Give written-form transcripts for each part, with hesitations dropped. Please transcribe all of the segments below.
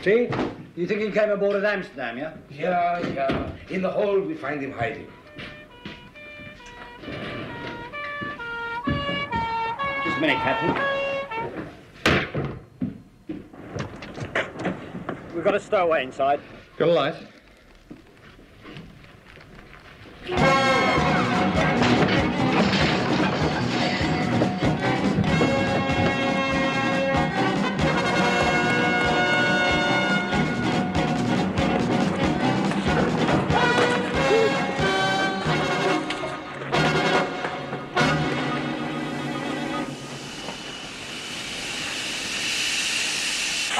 See? You think he came aboard at Amsterdam, yeah? Yeah. In the hold, we find him hiding. Just a minute, Captain. We've got a stowaway inside. Got a light?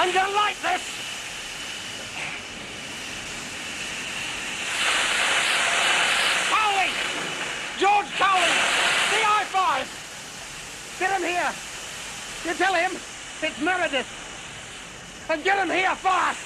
I'm gonna light this! Cowley! George Cowley! CI5! Get him here! You tell him it's Meredith! And get him here fast!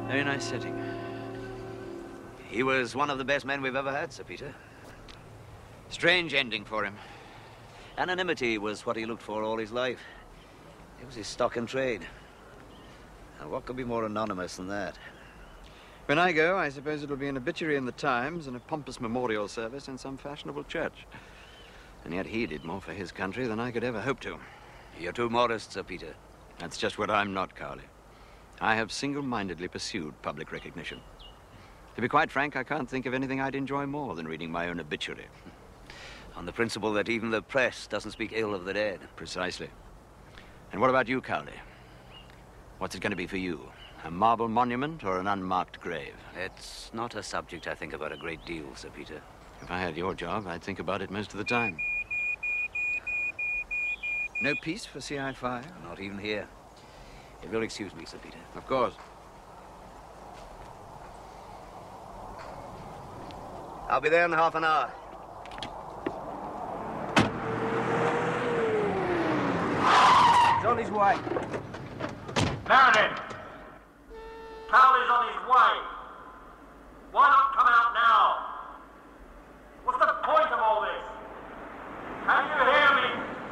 Very nice setting. He was one of the best men we've ever had, Sir Peter. Strange ending for him. Anonymity was what he looked for all his life. It was his stock and trade. And what could be more anonymous than that? When I go, I suppose it'll be an obituary in the Times and a pompous memorial service in some fashionable church. And yet he did more for his country than I could ever hope to. You're too modest, Sir Peter. That's just what I'm not, Cowley. I have single-mindedly pursued public recognition. To be quite frank, I can't think of anything I'd enjoy more than reading my own obituary. On the principle that even the press doesn't speak ill of the dead. Precisely. And what about you, Cowley? What's it going to be for you? A marble monument or an unmarked grave? It's not a subject I think about a great deal, Sir Peter. If I had your job, I'd think about it most of the time. No peace for CI5? Not even here. If you'll excuse me, Sir Peter. Of course. I'll be there in half an hour. He's on his way. Meredith! Cowley's on his way. Why not come out now? What's the point of all this? Can you hear me?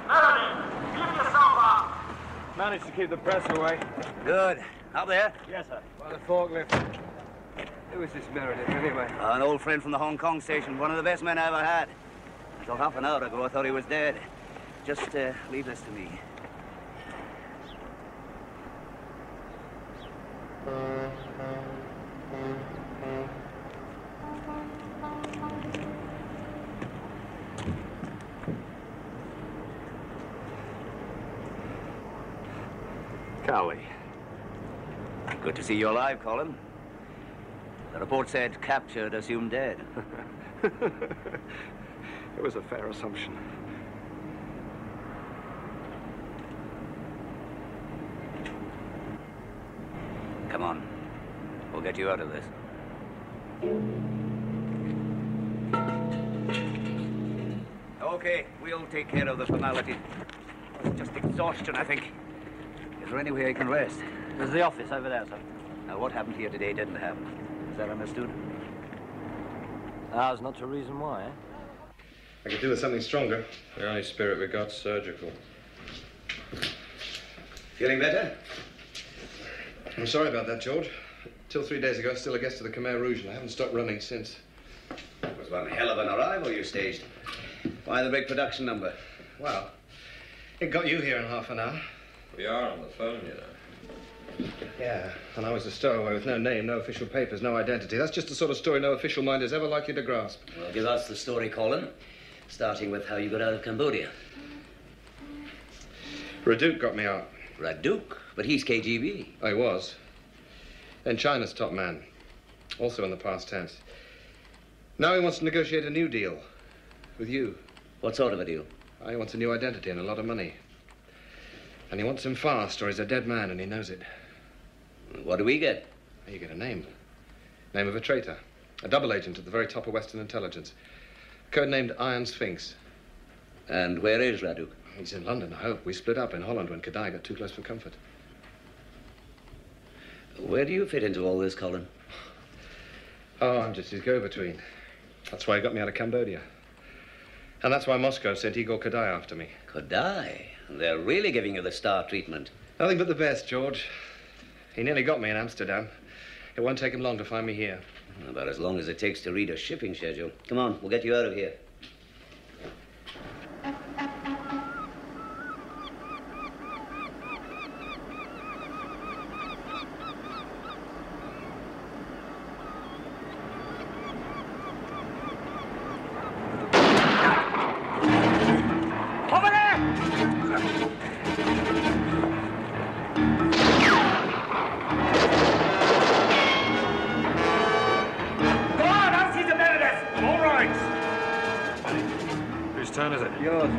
Meredith, give yourself up. Managed to keep the press away. Good. Up there? Yes, sir. By the forklift. Who is this Meredith, anyway? An old friend from the Hong Kong station. One of the best men I ever had. Until half an hour ago, I thought he was dead. Just leave this to me. Cowley. Good to see you alive, Colin. The report said captured, assumed dead. It was a fair assumption. Come on. We'll get you out of this. Okay, we'll take care of the formality. It's just exhaustion, I think. Is there any way I can rest? There's the office over there, sir. Now, what happened here today didn't happen. Is that understood? Ours not to reason why, eh? I could do with something stronger. The only spirit we got, surgical. Feeling better? I'm sorry about that, George. Till 3 days ago, still a guest of the Khmer Rouge, and I haven't stopped running since. It was one hell of an arrival you staged. Why the big production number? Well, it got you here in half an hour. We are on the phone, you know. Yeah, and I was a stowaway with no name, no official papers, no identity. That's just the sort of story no official mind is ever likely to grasp. Well, give us the story, Colin, starting with how you got out of Cambodia. Raduk got me out. Raduk? But he's KGB. I was. Then China's top man, also in the past tense. Now he wants to negotiate a new deal with you. What sort of a deal? He wants a new identity and a lot of money. And he wants him fast, or he's a dead man, and he knows it. What do we get? You get a name. Name of a traitor. A double agent at the very top of Western intelligence. Codenamed Iron Sphinx. And where is Raduk? He's in London, I hope. We split up in Holland when Kodai got too close for comfort. Where do you fit into all this, Colin? Oh, I'm just his go-between. That's why he got me out of Cambodia. And that's why Moscow sent Igor Kodai after me. Kodai? They're really giving you the star treatment. Nothing but the best, George. He nearly got me in Amsterdam. It won't take him long to find me here. About as long as it takes to read a shipping schedule. Come on, we'll get you out of here. Turn is it? Yours.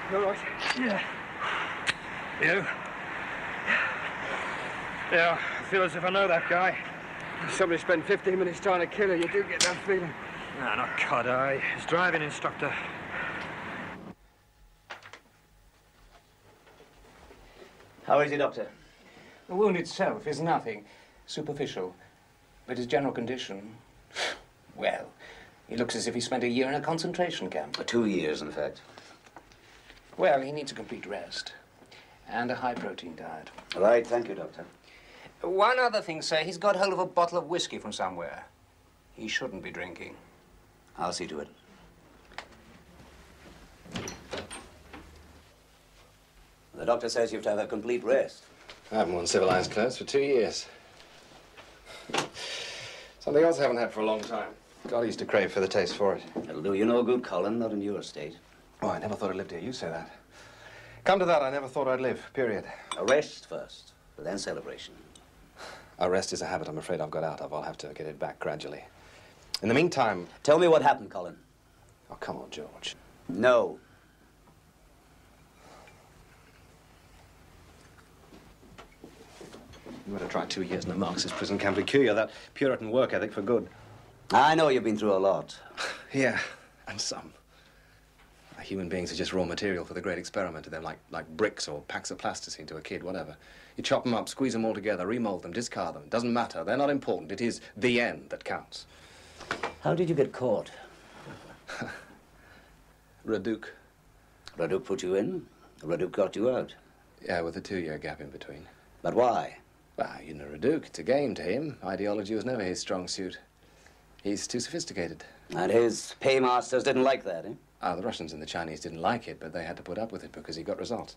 You all right? Yeah. You? Yeah, I feel as if I know that guy. Somebody spent 15 minutes trying to kill her. You do get that feeling. No, not Kodai. His driving instructor. How is he, Doctor? The wound itself is nothing. Superficial. But his general condition... well, he looks as if he spent a year in a concentration camp. 2 years, in fact. Well, he needs a complete rest. And a high-protein diet. Right, thank you, Doctor. One other thing, sir. He's got hold of a bottle of whiskey from somewhere. He shouldn't be drinking. I'll see to it. The doctor says you've to have a complete rest. I haven't worn civilized clothes for 2 years. Something else I haven't had for a long time. God, I used to crave for the taste for it. It'll do you no good, Colin, not in your state. Oh, I never thought I'd live here. You say that. Come to that, I never thought I'd live, period. A rest first, but then celebration. A rest is a habit I'm afraid I've got out of. I'll have to get it back gradually. In the meantime... Tell me what happened, Colin. Oh, come on, George. No. You would have tried 2 years in a Marxist prison camp to cure you that Puritan work ethic for good. I know you've been through a lot. Yeah, and some. Human beings are just raw material for the great experiment to them, like bricks or packs of plasticine to a kid, whatever. You chop them up, squeeze them all together, remold them, discard them. Doesn't matter. They're not important. It is the end that counts. How did you get caught? Raduk. Raduk put you in? Raduk got you out? Yeah, with a 2-year gap in between. But why? Well, you know Raduk. It's a game to him. Ideology was never his strong suit. He's too sophisticated. And his paymasters didn't like that, eh? The Russians and the Chinese didn't like it, but they had to put up with it because he got results.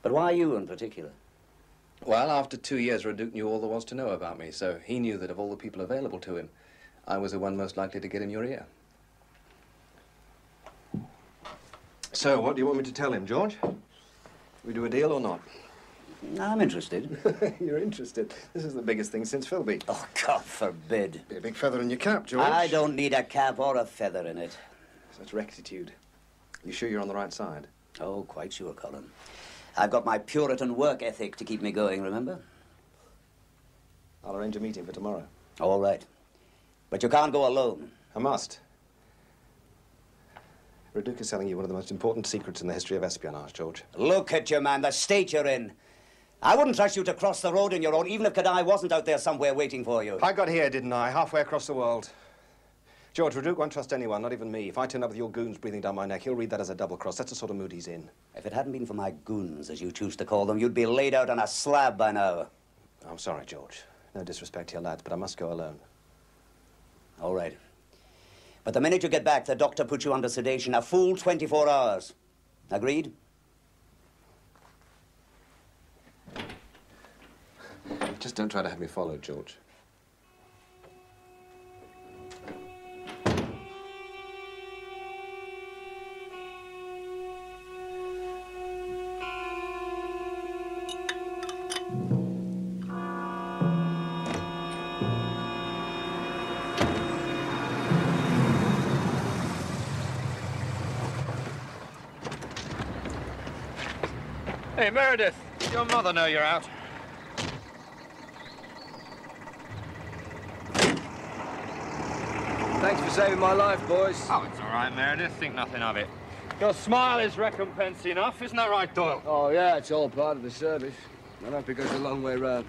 But why you in particular? Well, after 2 years, Raduk knew all there was to know about me, so he knew that of all the people available to him, I was the one most likely to get him your ear. So, what do you want me to tell him, George? We do a deal or not? I'm interested. You're interested? This is the biggest thing since Philby. Oh, God forbid. Be a big feather in your cap, George. I don't need a cap or a feather in it. Such rectitude. You sure you're on the right side? Oh, quite sure, Colin. I've got my Puritan work ethic to keep me going, remember? I'll arrange a meeting for tomorrow. All right. But you can't go alone. I must. Raduk is selling you one of the most important secrets in the history of espionage, George. Look at you, man, the state you're in. I wouldn't trust you to cross the road on your own, even if Kodai wasn't out there somewhere waiting for you. I got here, didn't I? Halfway across the world. George, Raduk won't trust anyone, not even me. If I turn up with your goons breathing down my neck, he'll read that as a double cross. That's the sort of mood he's in. If it hadn't been for my goons, as you choose to call them, you'd be laid out on a slab by now. I'm sorry, George. No disrespect to your lads, but I must go alone. All right. But the minute you get back, the doctor puts you under sedation, a full 24 hours. Agreed? Just don't try to have me followed, George. Hey, Meredith, your mother know you're out. Thanks for saving my life, boys. Oh, it's all right, Meredith. Think nothing of it. Your smile is recompense enough, isn't that right, Doyle? Oh, yeah, it's all part of the service. I don't think it goes a long way round.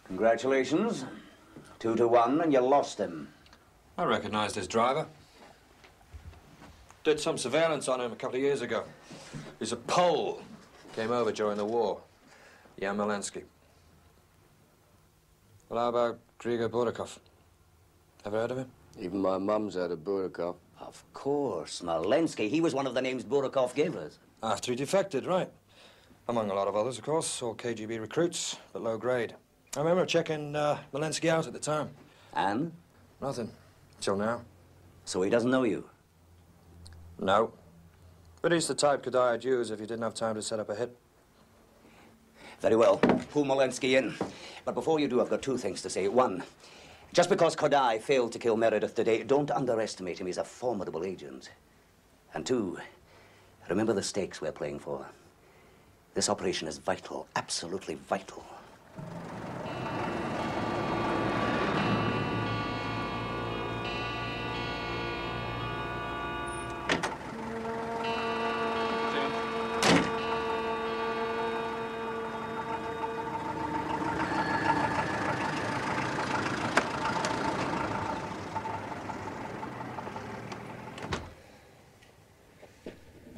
Congratulations. 2 to 1, and you lost him. I recognized his driver. Did some surveillance on him a couple of years ago. He's a Pole. Came over during the war. Jan Malensky. Well, how about Grigor Burdakov? Ever heard of him? Even my mum's had a Burdakov. Of course, Malensky. He was one of the names Burakov gave us. After he defected, right. Among a lot of others, of course. All KGB recruits, but low grade. I remember checking Malensky out at the time. And? Nothing. Till now. So he doesn't know you? No. But he's the type Kodai would use if you didn't have time to set up a hit. Very well. Pull Malensky in. But before you do, I've got 2 things to say. 1, just because Kodai failed to kill Meredith today, don't underestimate him. He's a formidable agent. And 2, remember the stakes we're playing for. This operation is vital, absolutely vital.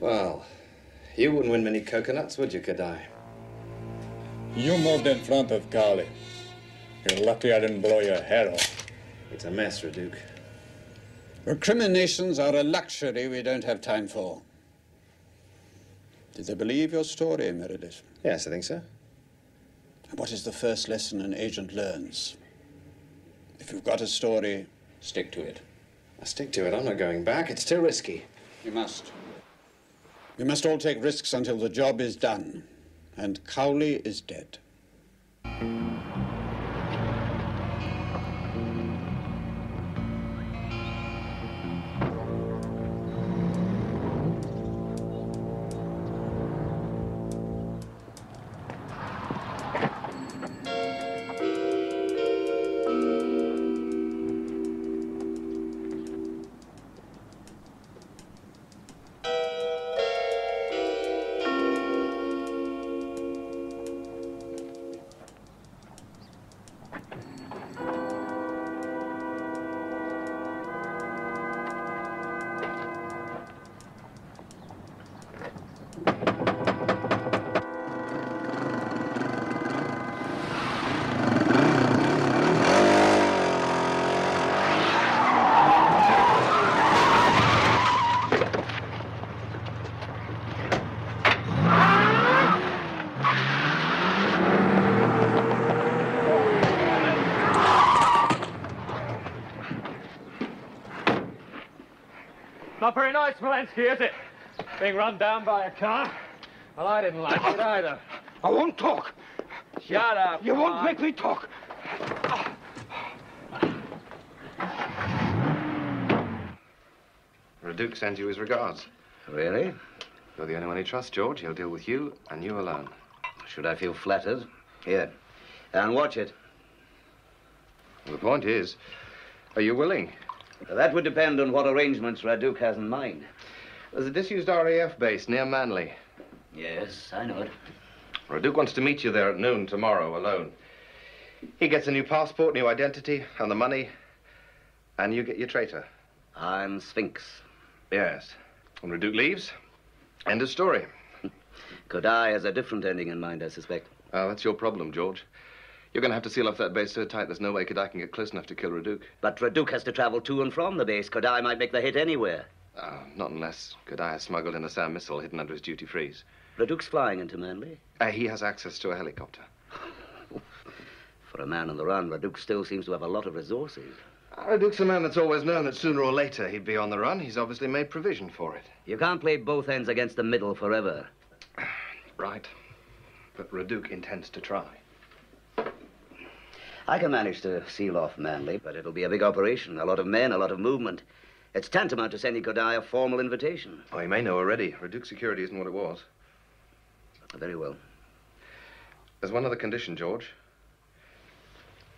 Well, you wouldn't win many coconuts, would you, Kodai? You moved in front of Cowley. You're lucky I didn't blow your head off. It's a mess, Reduc. Recriminations are a luxury we don't have time for. Did they believe your story, Meredith? Yes, I think so. What is the first lesson an agent learns? If you've got a story, stick to it. I stick to it. I'm not going back. It's too risky. You must. We must all take risks until the job is done. And Cowley is dead. Not very nice, Walensky, is it? Being run down by a car? Well, I didn't like it either. I won't talk. Shut up. You won't make me talk. Reduc sends you his regards. Really? You're the only one he trusts, George. He'll deal with you, and you alone. Should I feel flattered? Here. And watch it. Well, the point is, are you willing? That would depend on what arrangements Reduc has in mind. There's a disused RAF base near Manly. Yes, I know it. Reduc wants to meet you there at noon tomorrow, alone. He gets a new passport, new identity, and the money, and you get your traitor. I'm Sphinx. Yes. When Reduc leaves, end of story. Kodai has a different ending in mind, I suspect. Oh, that's your problem, George. You're going to have to seal off that base so tight there's no way Kodai can get close enough to kill Reduc. But Reduc has to travel to and from the base. Kodai might make the hit anywhere. Not unless Kodai has smuggled in a SAM missile hidden under his duty-frees. Reduc's flying into Manly? He has access to a helicopter. For a man on the run, Reduc still seems to have a lot of resources. Reduc's a man that's always known that sooner or later he'd be on the run. He's obviously made provision for it. You can't play both ends against the middle forever. Right. But Reduc intends to try. I can manage to seal off Manly, but it'll be a big operation. A lot of men, a lot of movement. It's tantamount to sending Kodai a formal invitation. Oh, he may know already. Reduc's security isn't what it was. Very well. There's one other condition, George.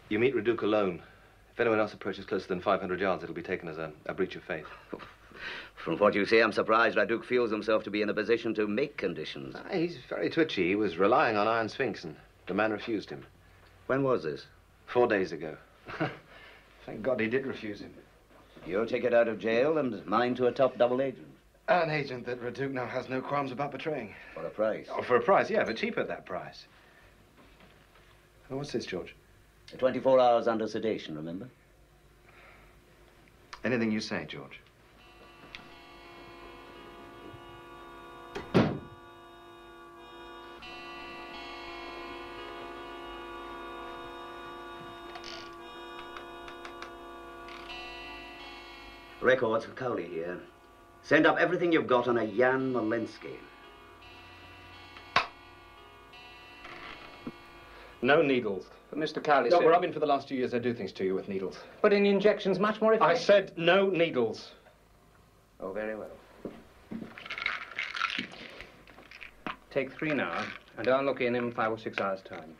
You meet Reduc alone. If anyone else approaches closer than 500 yards, it'll be taken as a breach of faith. From what you say, I'm surprised Reduc feels himself to be in a position to make conditions. He's very twitchy. He was relying on Iron Sphinx, and the man refused him. When was this? 4 days ago. Thank God he did refuse him. Your ticket out of jail and mine to a top double agent. An agent that Reduc now has no qualms about betraying. For a price. Oh, for a price, yeah, but cheap at that price. Oh, what's this, George? 24 hours under sedation, remember? Anything you say, George. Records, Cowley here. Send up everything you've got on a Jan Walensky. No needles. But Mr. Cowley No, said... Robin, for the last 2 years, they do things to you with needles. But an injection's much more effective. I said no needles. Oh, very well. Take 3 now, and I'll look in 5 or 6 hours' time.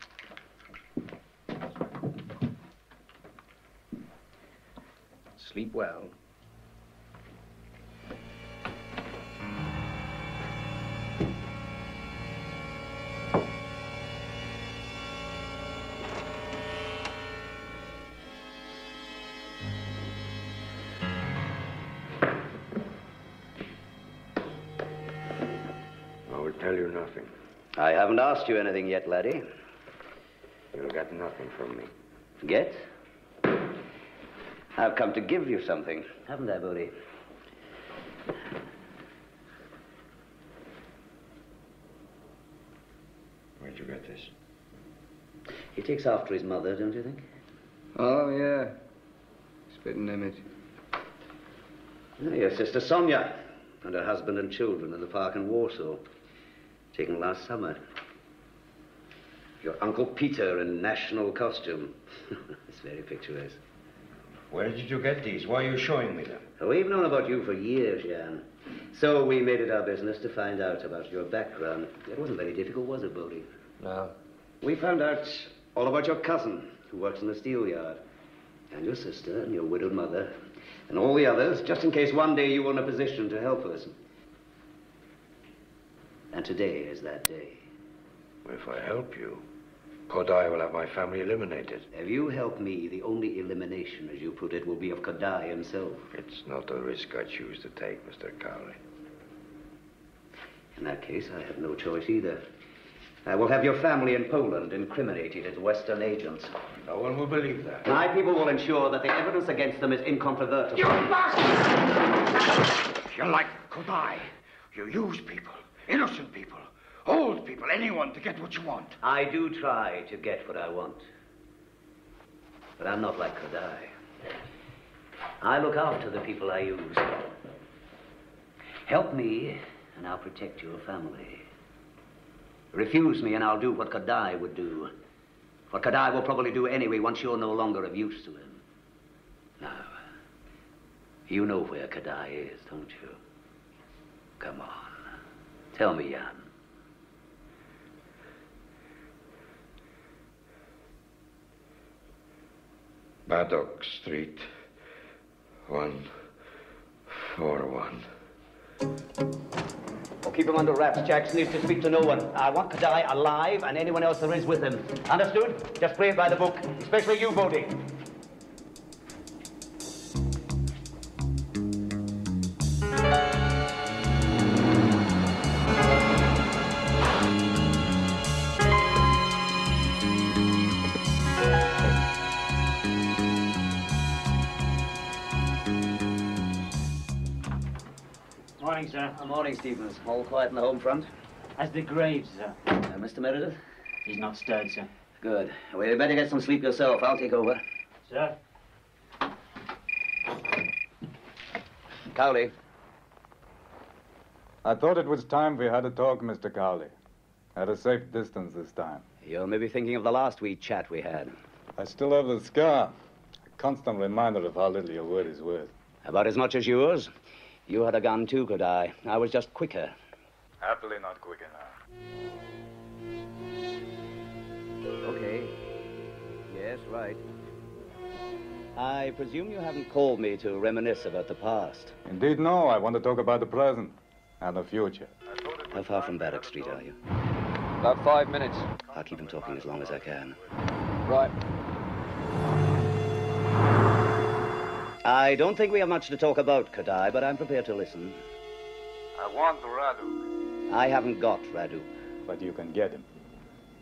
Sleep well. nothing. I haven't asked you anything yet, laddie. You'll get nothing from me. Get? I've come to give you something, haven't I, Bodie? Where'd you get this? He takes after his mother, don't you think? Oh, yeah. Spitting image. Your sister Sonia and her husband and children in the park in Warsaw, taken last summer. Your Uncle Peter in national costume. It's very picturesque. Where did you get these? Why are you showing me them? Oh, we've known about you for years, Jan. So we made it our business to find out about your background. It wasn't very difficult, was it, Bodie? No. We found out all about your cousin, who works in the steel yard, and your sister, and your widowed mother, and all the others, just in case one day you were in a position to help us. And today is that day. If I help you, Kodai will have my family eliminated. If you help me, the only elimination, as you put it, will be of Kodai himself. It's not a risk I choose to take, Mr. Cowley. In that case, I have no choice either. I will have your family in Poland incriminated as Western agents. No one will believe that. My people will ensure that the evidence against them is incontrovertible. You bastard! You're like Kodai. You use people, innocent people, old people, anyone to get what you want. I do try to get what I want. But I'm not like Kodai. I look after the people I use. Help me, and I'll protect your family. Refuse me, and I'll do what Kodai would do. What Kodai will probably do anyway once you're no longer of use to him. Now, you know where Kodai is, don't you? Come on. Tell me, Jan. Baddock Street, 141. Well, keep him under wraps. Jackson needs to speak to no one. I want Kodai alive and anyone else there is with him. Understood? Just play it by the book. Especially you, Bodie. Morning, sir. Morning, Stevens. All quiet in the home front? As the graves, sir. Mr. Meredith? He's not stirred, sir. Good. Well, you better get some sleep yourself. I'll take over. Sir? Cowley. I thought it was time we had a talk, Mr. Cowley. At a safe distance this time. You're maybe thinking of the last wee chat we had. I still have the scar. A constant reminder of how little your word is worth. About as much as yours. You had a gun too, Kodai. I was just quicker. Happily not quick enough. Okay. Yes, right. I presume you haven't called me to reminisce about the past. Indeed, no. I want to talk about the present and the future. How far from Baddock Street are you? About 5 minutes. I'll keep him talking as long as I can. Right. I don't think we have much to talk about, Kodai, but I'm prepared to listen. I want Radu. I haven't got Radu. But you can get him.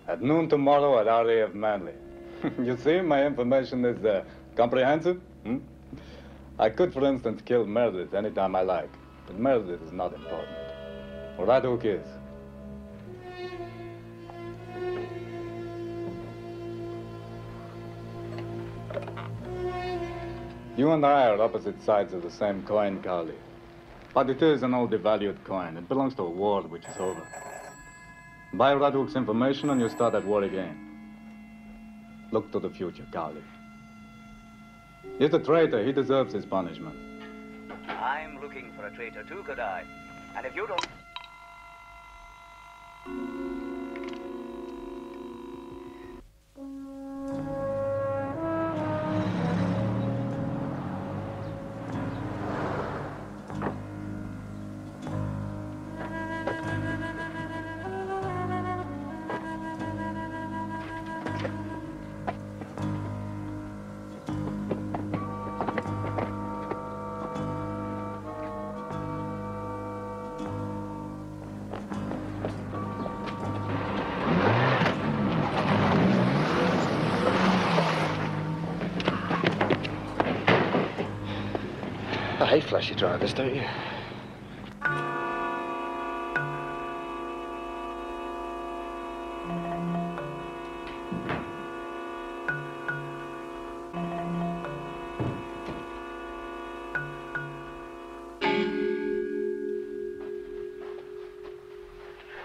At noon tomorrow at RAF Manly. You see, my information is comprehensive. I could, for instance, kill Meredith anytime I like. But Meredith is not important. Raduk is. You and I are opposite sides of the same coin, Cowley. But it is an old devalued coin. It belongs to a war which is over. Buy Raduk's information and you start that war again. Look to the future, Cowley. He's a traitor. He deserves his punishment. I'm looking for a traitor too, Kodai. And if you don't... hate flashy drivers, don't you?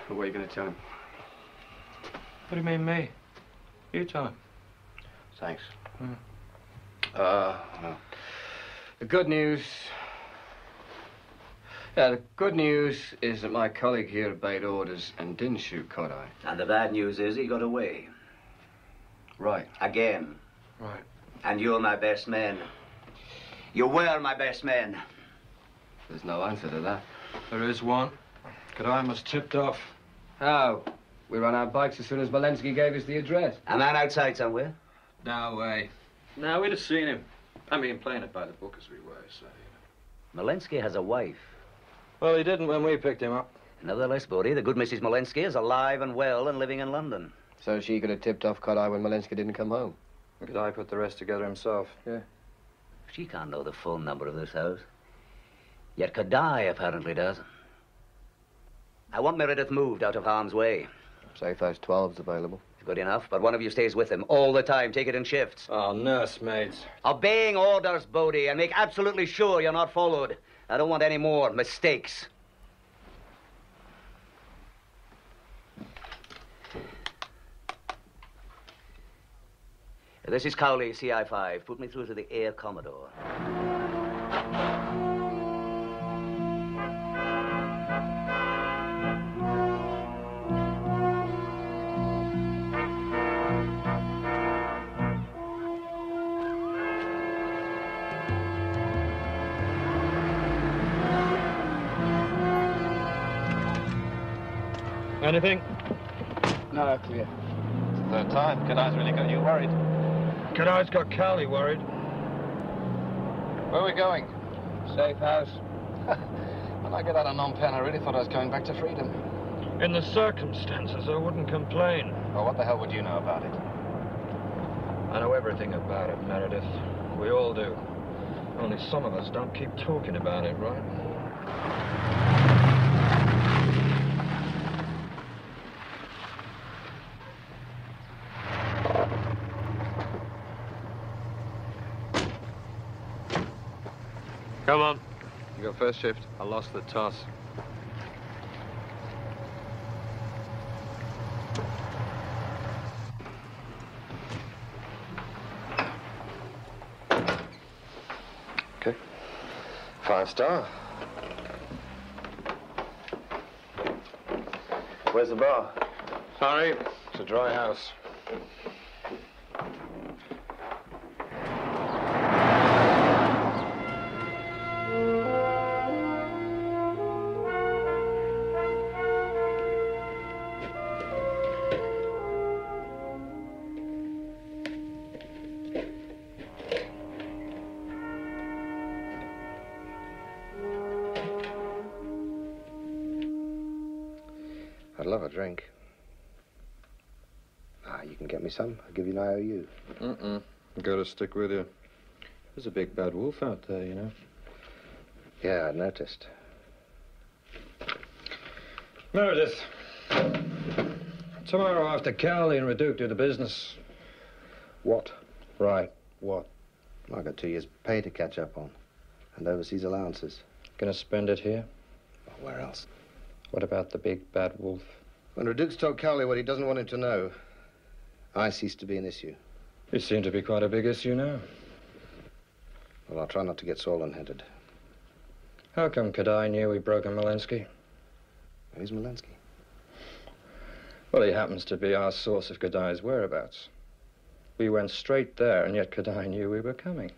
What are you going to tell him? What do you mean, me? You tell him. Thanks. Well, the good news... Yeah, the good news is that my colleague here obeyed orders and didn't shoot Kodai. And the bad news is he got away. Right. Again. Right. And you're my best man. You were my best man. There's no answer to that. There is one. Kodai was tipped off. How? We ran our bikes as soon as Malensky gave us the address. A man outside somewhere? No way. No, we'd have seen him. I mean, playing it by the book as we were, so... Malensky has a wife. Well, he didn't when we picked him up. Nevertheless, Bodie, the good Mrs. Malensky is alive and well and living in London. So she could have tipped off Kodai when Malensky didn't come home? Kodai put the rest together himself. Yeah. She can't know the phone number of this house. Yet Kodai apparently does. I want Meredith moved out of harm's way. Safe House 12's available. Good enough, but one of you stays with him all the time. Take it in shifts. Oh, nursemaids. Obeying orders, Bodie, and make absolutely sure you're not followed. I don't want any more mistakes. This is Cowley, CI5. Put me through to the Air Commodore. Anything? No, clear. It's the third time. Kodai's really got you worried. Kodai's got Cowley worried. Where are we going? Safe house. When I got out of non-pen, I really thought I was going back to freedom. In the circumstances, I wouldn't complain. Well, what the hell would you know about it? I know everything about it, Meredith. We all do. Only some of us don't keep talking about it, right? Come on. You got first shift. I lost the toss. Okay. 5-star. Where's the bar? Sorry, it's a dry house. I'd love a drink. You can get me some. I'll give you an IOU. Gotta stick with you. There's a big bad wolf out there, you know. Yeah, I noticed. Meredith. Tomorrow after Cowley and Reduke do the business. What? Right, what? I got 2 years' pay to catch up on. And overseas allowances. Gonna spend it here? Well, where else? What about the big bad wolf? When Reduke's told Cowley what he doesn't want him to know, I cease to be an issue. You seem to be quite a big issue now. Well, I'll try not to get swollen-headed. How come Kodai knew we'd broken Malensky? Who's Malensky? Well, he happens to be our source of Kodai's whereabouts. We went straight there, and yet Kodai knew we were coming.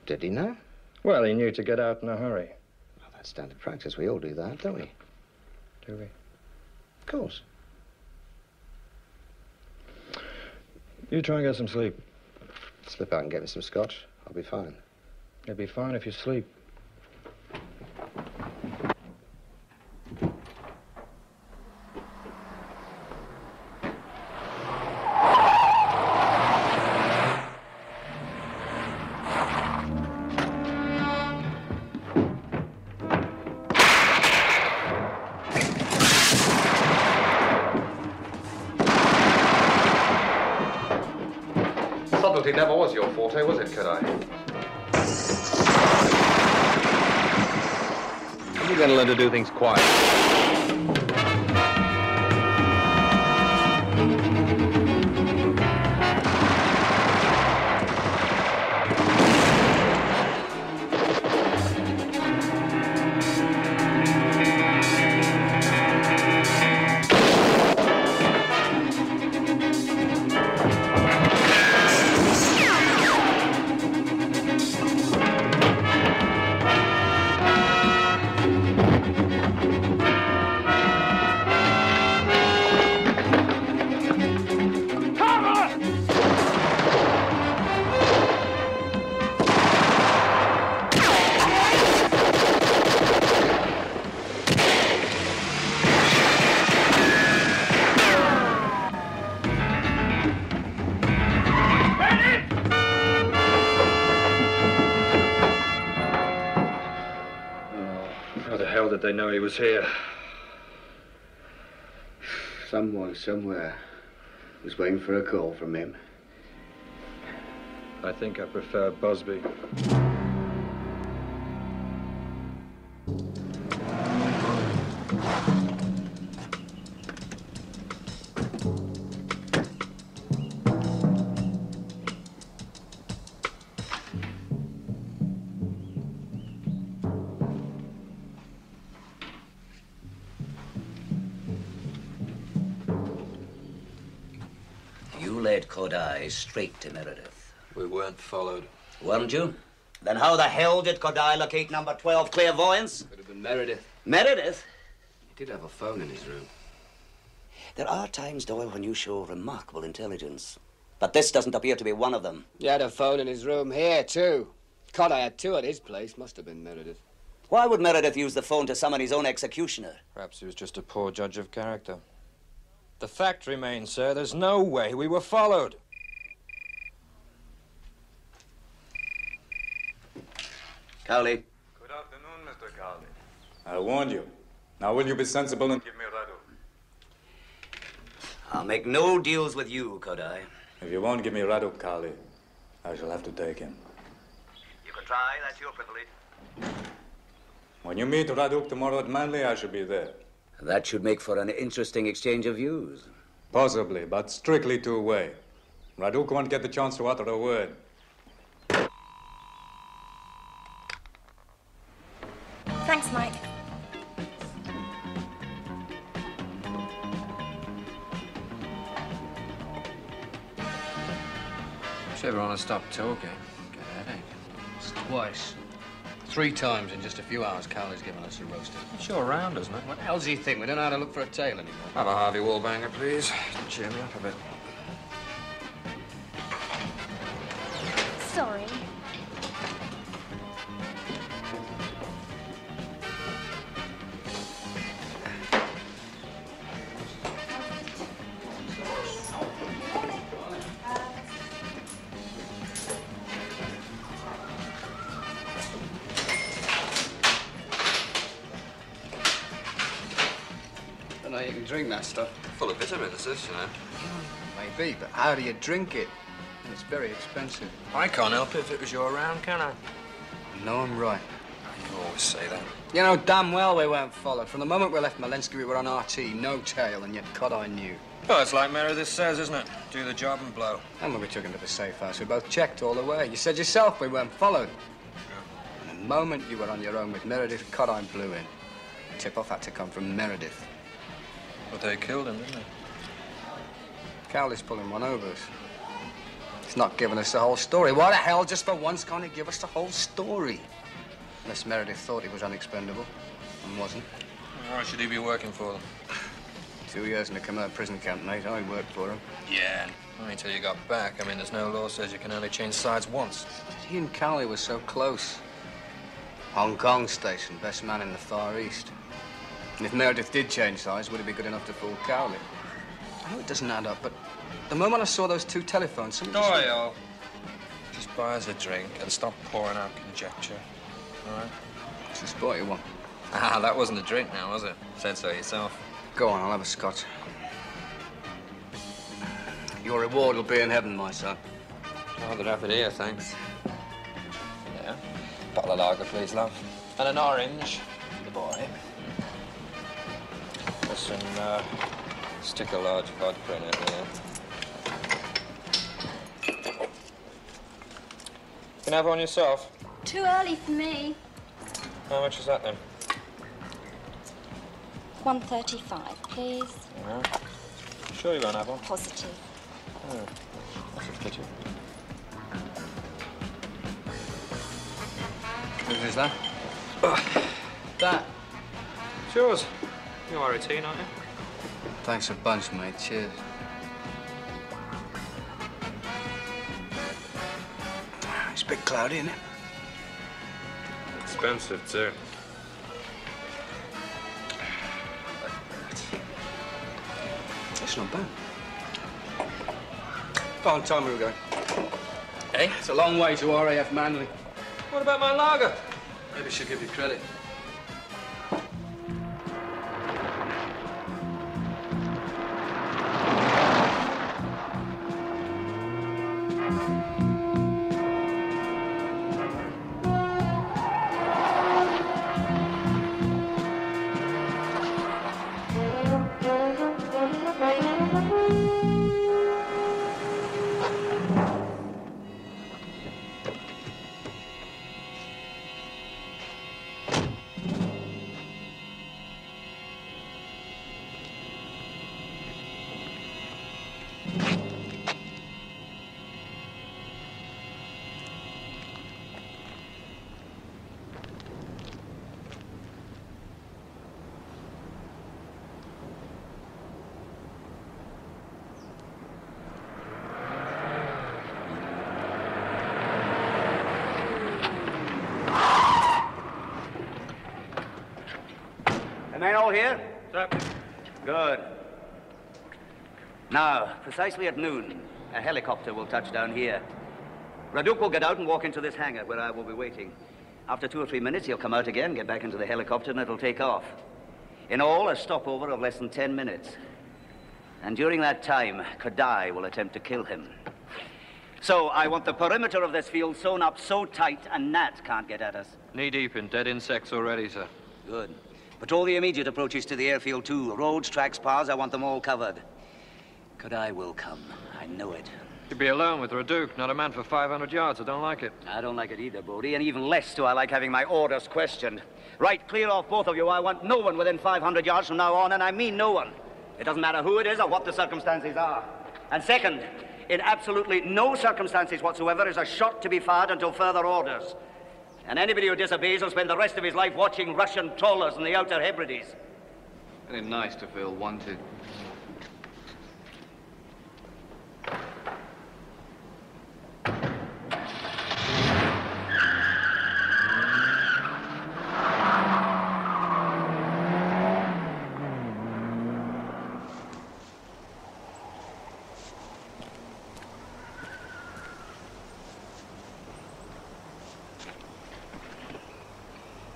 Did he know? Well, he knew to get out in a hurry. Well, that's standard practice. We all do that, don't we? Do we? Of course. You try and get some sleep. Slip out and get me some scotch. I'll be fine. You'll be fine if you sleep. Loyalty never was your forte, was it, Kodai? You're going to learn to do things quiet. They know he was here. Someone, somewhere, was waiting for a call from him. I think I prefer Busby. Led Kodai straight to Meredith. We weren't followed. Weren't you? Then how the hell did Kodai locate number 12 clairvoyance? Could have been Meredith. Meredith? He did have a phone in his room. There are times, Doyle, when you show remarkable intelligence. But this doesn't appear to be one of them. He had a phone in his room here, too. Kodai had two at his place. Must have been Meredith. Why would Meredith use the phone to summon his own executioner? Perhaps he was just a poor judge of character. The fact remains, sir, there's no way we were followed. Cowley. Good afternoon, Mr. Cowley. I warned you. Now will you be sensible and give me Radu? I'll make no deals with you, Kodai. If you won't give me Radu, Cowley, I shall have to take him. You can try, that's your privilege. When you meet Radu tomorrow at Manly, I shall be there. That should make for an interesting exchange of views. Possibly, but strictly two-way. Raduk won't get the chance to utter a word. Thanks, Mike. If you ever want to stop talking, get a headache. It's twice. 3 times in just a few hours, Cowley's given us a roasting. It's your round, isn't it? What the hell does he think? We don't know how to look for a tail anymore. Have a Harvey Wallbanger, please. To cheer me up a bit. Sorry. You can drink that stuff. Full of vitamins, this, you know. Maybe, but how do you drink it? It's very expensive. I can't help it if it was your round, can I? No, I'm right. You always say that. You know damn well we weren't followed. From the moment we left Malensky, we were on RT, no tail, and yet Kodai knew. Well, it's like Meredith says, isn't it? Do the job and blow. And when we took him to the safe house, we both checked all the way. You said yourself we weren't followed. Yeah. And the moment you were on your own with Meredith, Kodai blew in. The tip-off had to come from Meredith. But they killed him, didn't they? Cowley's pulling one over us. He's not giving us the whole story. Why the hell, just for once, can't he give us the whole story? Unless Meredith thought he was unexpendable and wasn't. Why should he be working for them? 2 years in a Khmer prison camp, mate. I worked for him. Yeah. Only until you got back. I mean, there's no law says you can only change sides once. He and Cowley were so close. Hong Kong station, best man in the Far East. And if Meredith did change sides, would it be good enough to fool Cowley? I know it doesn't add up, but the moment I saw those 2 telephones, something Doyle, just buy us a drink and stop pouring out conjecture, all right? It's the sporty one. Ah, that wasn't a drink now, was it? Said so yourself. Go on, I'll have a scotch. Your reward will be in heaven, my son. Rather have it here, thanks. Yeah. Bottle of lager, please, love. And an orange for the boy. Listen, stick a large vodka in it, yeah. You can have one yourself. Too early for me. How much is that, then? $1.35, please. Yeah. Sure you won't have one? Positive. Oh, that's a pity. Who's that? That? It's yours. You are a teen, aren't you? Thanks a bunch, mate. Cheers. It's a bit cloudy, isn't it? Expensive, too. It's not bad. Go on, tell me we're going. Hey? It's a long way to RAF Manly. What about my lager? Maybe she'll give you credit. Men all here? Sir. Good. Now, precisely at noon, a helicopter will touch down here. Raduk will get out and walk into this hangar where I will be waiting. After 2 or 3 minutes, he'll come out again, get back into the helicopter, and it'll take off. In all, a stopover of less than 10 minutes. And during that time, Kodai will attempt to kill him. So I want the perimeter of this field sewn up so tight a gnat can't get at us. Knee-deep in dead insects already, sir. Good. Patrol the immediate approaches to the airfield, too. Roads, tracks, paths, I want them all covered. Kodai will come. I know it. You'd be alone with Raduk, not a man for 500 yards. I don't like it. I don't like it either, Bodie, and even less do I like having my orders questioned. Right, clear off both of you. I want no one within 500 yards from now on, and I mean no one. It doesn't matter who it is or what the circumstances are. And second, in absolutely no circumstances whatsoever is a shot to be fired until further orders. And anybody who disobeys will spend the rest of his life watching Russian trawlers in the Outer Hebrides. Very nice to feel wanted.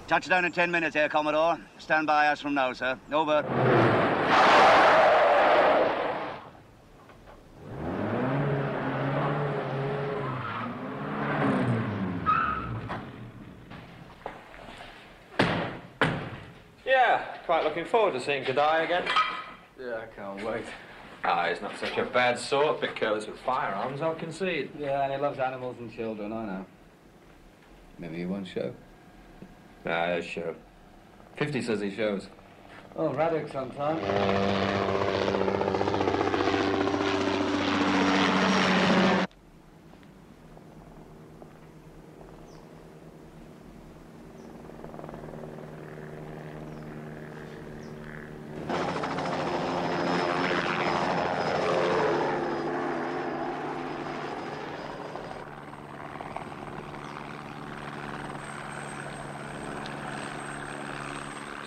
Touchdown in 10 minutes, Air Commodore. Stand by us from now, sir. Over. Yeah, quite looking forward to seeing Kodai again. Yeah, I can't wait. Ah, he's not such a bad sort. Bit careless with firearms, I'll concede. Yeah, and he loves animals and children, I know. Maybe he won't show. Ah, he'll show. 50 says he shows. Oh, Radek sometime.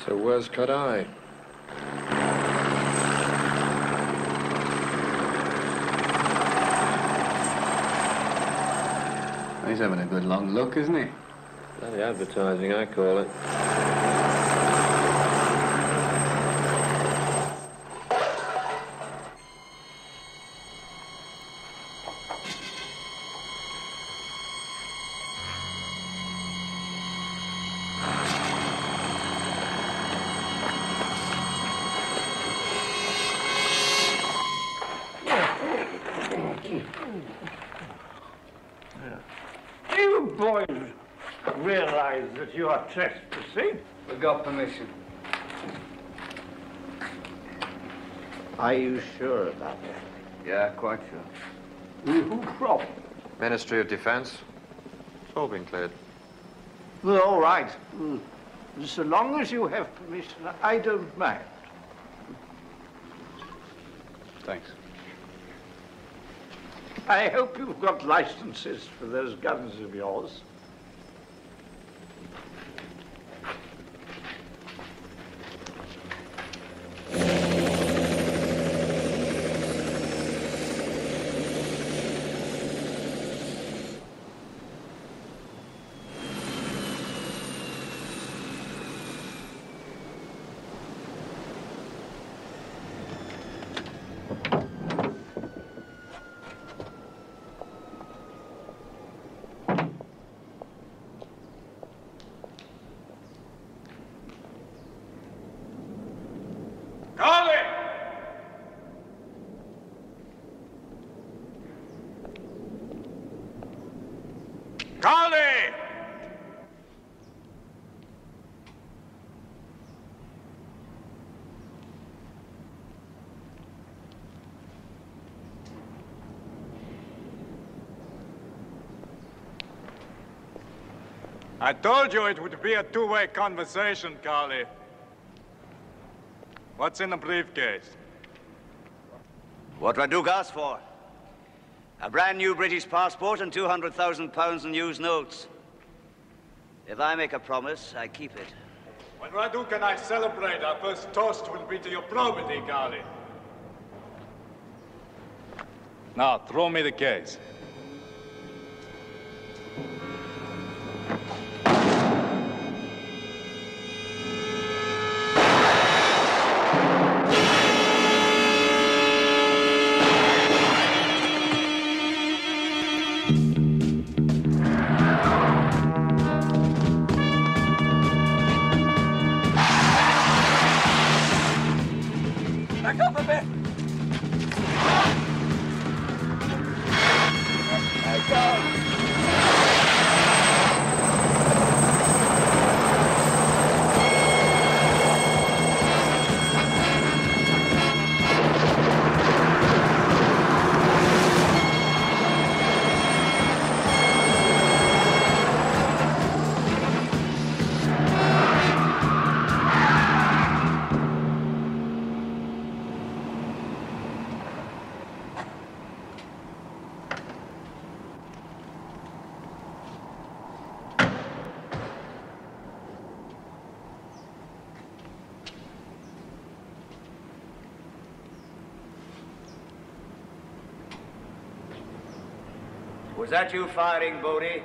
So where's Kodai? He's having a good long look, isn't he? Bloody advertising, I call it. your chest, proceed. We got permission. Are you sure about that? Yeah, quite sure. Who from? Ministry of Defense. It's all been cleared. Well, all right. So long as you have permission, I don't mind. Thanks. I hope you've got licenses for those guns of yours. Cowley! I told you it would be a two-way conversation, Cowley. What's in the briefcase? What Raduk asked for. A brand new British passport and £200,000 in used notes. If I make a promise, I keep it. When Raduk and I celebrate, our first toast will be to your probity, Cowley. Now, throw me the case. Back up a bit. There go. Was that you firing, Bodie?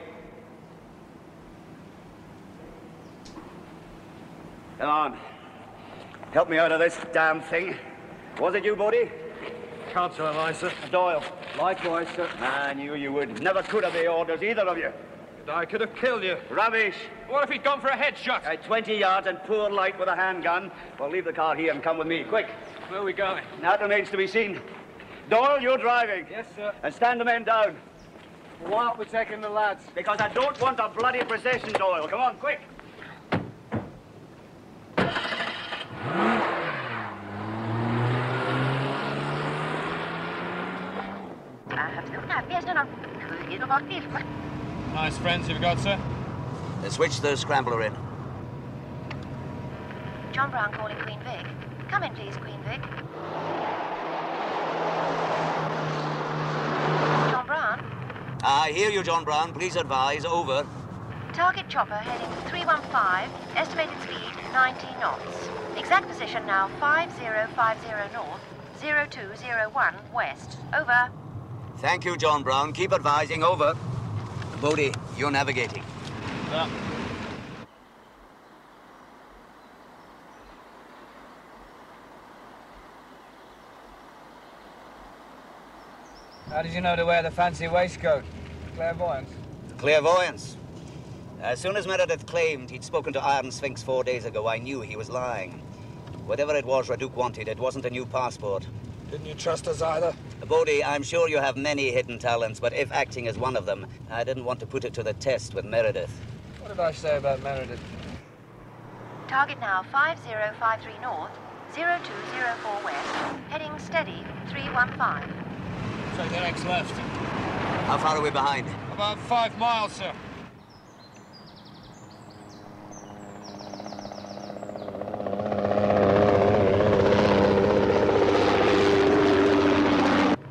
Come on. Help me out of this damn thing. Was it you, Bodie? Can't tell I, sir. Doyle. Likewise, sir. I knew you would. Never could obey orders, either of you. I could have killed you. Rubbish. What if he'd gone for a headshot? 20 yards and poor light with a handgun. Well, leave the car here and come with me, quick. Where are we going? That remains to be seen. Doyle, you're driving. Yes, sir. And stand the men down. Why aren't we taking the lads? Because I don't want a bloody procession, Doyle. Come on, quick. Nice friends you've got, sir. Switch the scrambler in. John Brown calling Queen Vic. Come in, please, Queen Vic. John Brown? I hear you, John Brown. Please advise. Over. Target chopper heading 315, estimated speed 90 knots. Exact position now 5050 north, 0201 west. Over. Thank you, John Brown. Keep advising. Over. Bodie, you're navigating. How did you know to wear the fancy waistcoat? Clairvoyance? Clairvoyance. As soon as Meredith claimed he'd spoken to Iron Sphinx 4 days ago, I knew he was lying. Whatever it was Raduk wanted, it wasn't a new passport. Didn't you trust us either? Bodie, I'm sure you have many hidden talents, but if acting is one of them, I didn't want to put it to the test with Meredith. What did I say about Meredith? Target now 5053 north, 0204 west, heading steady 315. So the next left. How far are we behind? About 5 miles, sir.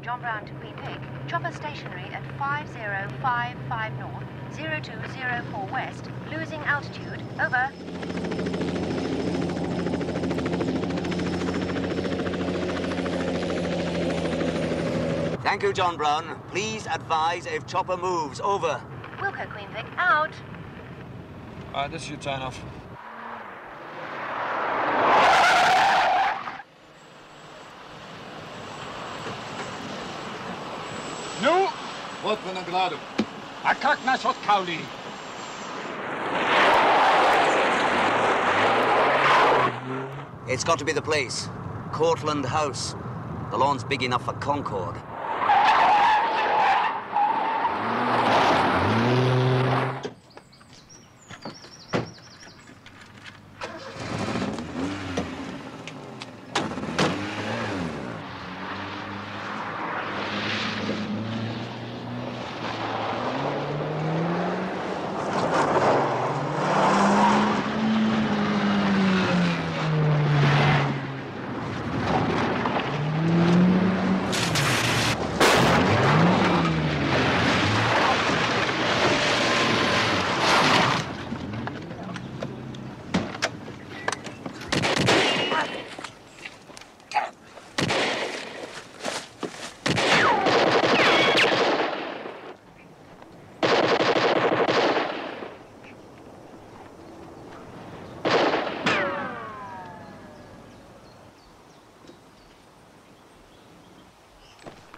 John Brown to Queen Vic. Chopper stationary at 5055 north, 0204 west, losing altitude. Over. Thank you, John Brown. Please advise if chopper moves. Over. Wilco Queen Vic, out. All right, this is your turn off. No! Вот вы награду. А как насчет Cowley? It's got to be the place. Cortland House. The lawn's big enough for Concord.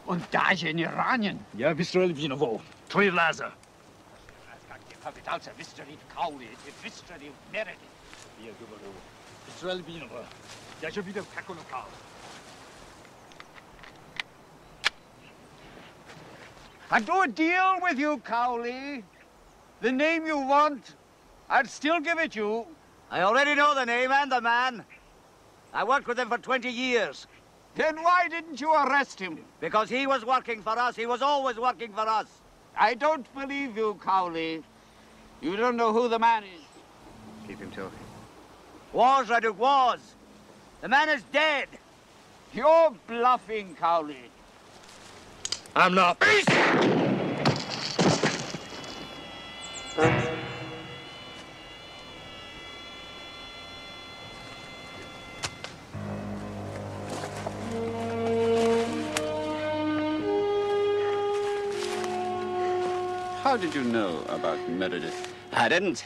Und da ist ein Iranien. Ja, выстрелил виново. Твой лаза. Как ты попытался выстрелить Cowley, ты выстрелил Meredith. Я говорю, выстрелил виново. Я же видел, как он упал. I do a deal with you, Cowley. The name you want, I'd still give it you. I already know the name and the man. I worked with him for 20 years. Then why didn't you arrest him? Because he was working for us. He was always working for us. I don't believe you, Cowley. You don't know who the man is. Keep him talking. Was, Reddick, was. The man is dead. You're bluffing, Cowley. I'm not. How did you know about Meredith? I didn't.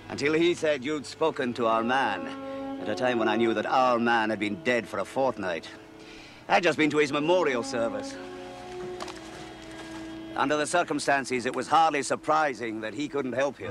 Until he said you'd spoken to our man at a time when I knew that our man had been dead for a fortnight. I'd just been to his memorial service. Under the circumstances, it was hardly surprising that he couldn't help you.